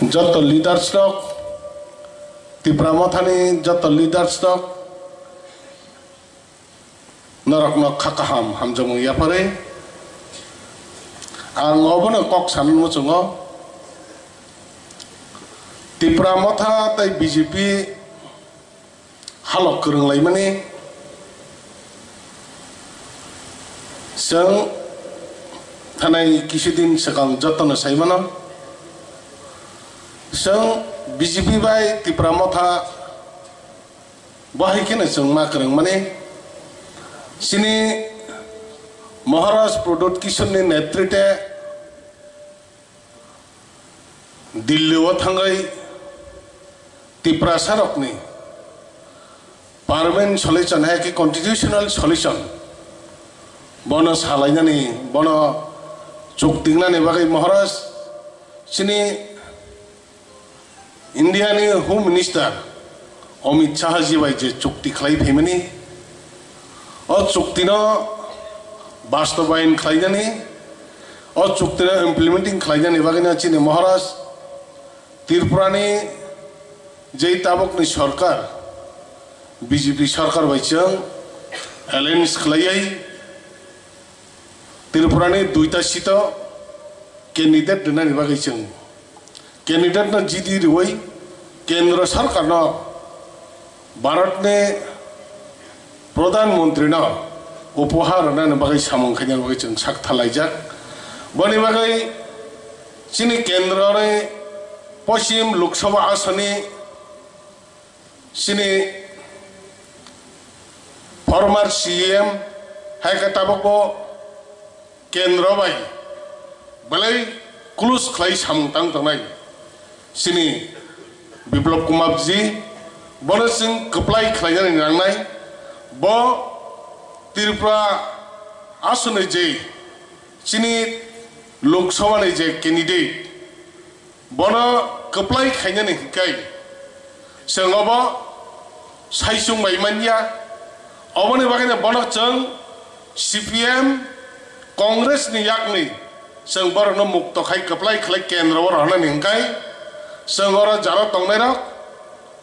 जत lidars दक Tipra मथानि जत lidars दक नरकनो खाकाहाम हामजों याफारे आं अबनो कक साननो चंगो तिप्रा मथा तै बीजेपी हालक गोरोंलाय माने जों थानाय किसुदिन सिगां जतन सायमानो जों बीजेपी बाय तिप्रा मथा बाहायखिनो जों मा गोरों माने सिनि महाराज प्रदोत किशोरनि नेतृत्वे दिल्लीआव थांगाय तिप्रा सारकनि पार्मानेंट सल्यूशन है कि कन्स्टिट्यूशनल सल्यूशन बनो सालायनानै बनो चुक्तिनानै बागै महाराज सिनि इंडियानि होम मिनिस्टर अमित शाह जी बायदि चुक्ति खालायफैमानि अ चुक्तिनो बास्तवायन खालायनानै अ चुक्तिनो इम्प्लिमेंटिंग खालायनानै बागैना चिनि महाराज त्रिपुरानि जे ताबकनि सरकार बीजेपी सरकार बायजों एलायन्स खालायै त्रिपुरानि दुईटा सीट कैंडिडेट दोननानै बागै जों कैंडिडेट न जीडी रुई केंद्र सरकार न भारतनि प्रधानमंत्री न उपहार होनानै बागै सामंखायनानै बागै जों साखथालायजाक बनि बागै चिनि केंद्रनि पश्चिम लोकसभा आसननि सिनि फॉर्मर सीएम है ताबको केंद्र बाय बलै क्लूस खालाय सामंतां थांनाय सिनि बिप्लब कुमार जी बनो जों कप्लाय खालायनानै नांनाय ब त्रिपुरा आसननि जे सिनि लोकसभानि जे कैंडिडेट बनो कप्लाय खालायनानै हिंखाय जोंबो सायसुं बायमानिया अबनि बागैनो बनो जों सीपीएम कांग्रेस नि याकनि जों बरनो मुक्त खाय कप्लाय खालाय केंद्र रहनानै हिंखाय जों अर जारो तंनाय र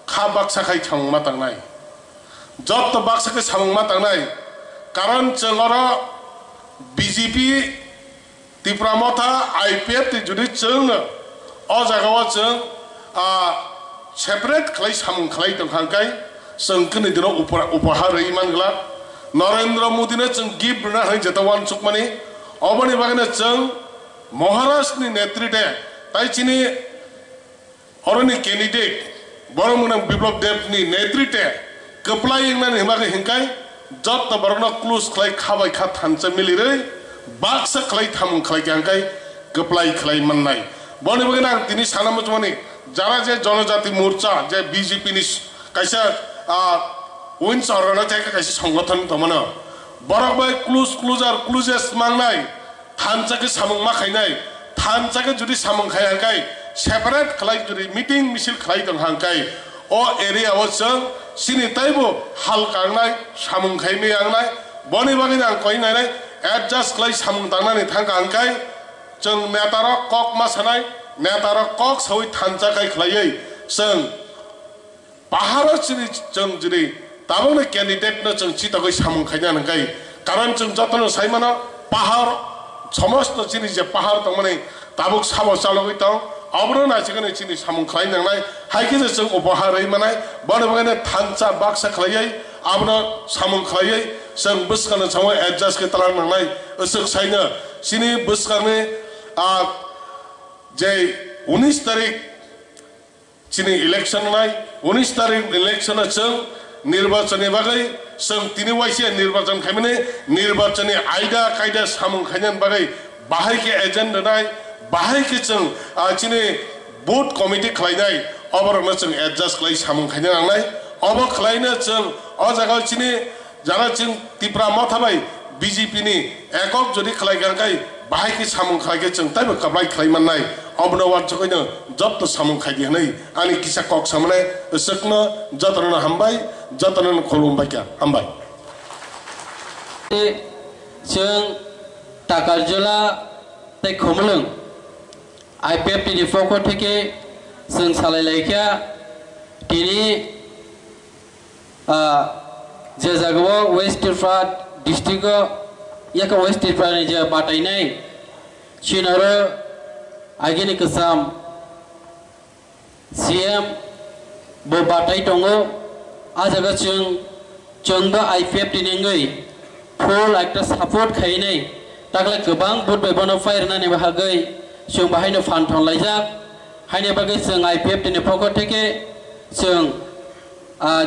खा बाक्सा खाय थांमा तांनाय जत बाक्सा के सामंमा तांनाय कारण जों अर बीजेपी त्रिपुरा मथा आईपीएफ जुदि जों अ जागाव जों सेपारेट खालाय सामं खालाय तंखांखाय जों कनि दिनाव उपहार इमानग्ला नरेंद्र मोदी ने जों गिफ्ट ना है जतवान सुकमानी अबनि बागैनो जों महाराष्ट्र नेतृत्वे ताइचिनि अरनि कैंडिडेट बरमुना बिप्लब देवनि नेतृत्वे कप्लाय इंनानै हिमागै हिंखाय जत बरनो क्लूस खालाय खाबाय खा थानसे मिलिरै बाक्सा खालाय थामं खालाय गांखाय कप्लाय खालाय मननाय बनि बागैनो आं दिनै सानामो जमानि जारा जे जनजाति मोर्चा जे बीजेपी नि कैसा विन्स अरना जायगा कैसे संगठन तमनो बरक बाय क्लूजेस मांगनाय थानचाके सामंग मा खायनाय थानचाके जुदि सामंग खायहांखाय सेपारेट खालाय जुदि मीटिंग मिছিল खालाय दंहांखाय अ एरियाव जों सिनि ताइबो हाल कांनाय सामंग खायमे आंनाय बनि बागैनो आं कइनाय एडजस्ट खालाय सामंग दांनानै थांगांखाय जों नेतार कक मा सानाय नेतार कक सबै थानचाखाय खालायै जों पहाड़ सिनि जों जुदि ताबोनो कैंडिडेट न जों चितागै सामंग खायनानैखाय कारण जों जतन सायमानो पहाड़ समस्त चिनि जे पहाड़ तंमाने ताबुक साबो चालगै दं अब्रो नाचिगने चिनि सामंग खायनांनाय हायके जों उपहार मानाय बने थानचा बाक्सा खालायै आबनो सामंग खालायै जों बसखानो सामो एडजस्ट के तलां नांनाय असक सायनो सिनि बसखाने जे 19 तारिख चिनि इलेक्शन नाय 19 तारिख इलेक्शन जों निर्वाचन बागै जों तिनि वाइसे निर्वाचन खायमाने निर्वाचन आयदा कायदा सामंग खायनान बागै बाहाय के एजेंडा नाय बाहाय के जों चिनि बोर्ड कमिटी खालायनाय अबरनो जों एडजस्ट खालाय सामंग खायना नांनाय अब खालायनो जों अ जागाव चिनि जाना जों त्रिपुरा मथाबाय बीजेपी नि एकक जदि खालायगांखाय बाहाय के सामंग खालायके जों ताइबो कप्लाय खालायमाननाय अबनो वाचकैनो जत सामंग खायदि हनै आनि किसा कक सामने सकनो जतन हामबाय जतन खुलुमबाय क्या हामबाय जों टाकाजला ताइ खमलং आईपीएफ नि पक्ष থেকে जों सालायलायखिया दिनै जे जायगायाव वेस्ट त्रिपुरा डिस्ट्रिक्टआव याक वेस्ट त्रिपुरानि जे बादायनाय सिनारो आगेनि गोजाम CM बो बादाय दङ आ जायगा जोंबो IPF दिनै फुल एक्टर सापर्ट खायनाय दागला गोबां बुट बेबनो फायरनानै बाहागै जों बाहायनो फान्थन लायजाक हायने बागै जों IPF दिनै फकटेके जों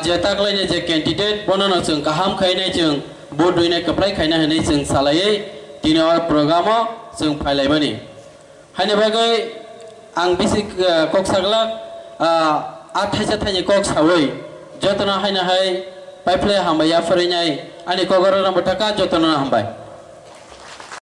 जे तागलायनाय जे कैंडिडेट बननो जों गाहाम खायनाय जों बुट दुइनाय कपलाय खायना होनाय जों सालायै दिनै प्रोग्रामाव जों फायलायबानि हायने बागै आं बिसि कक्सागला आथाइसा थाइनि कक सावै जतना हायना हाय पाइपलाय हामबाया फरायनाय आंनि कगरा नाम्बार थाका जतना हामबाय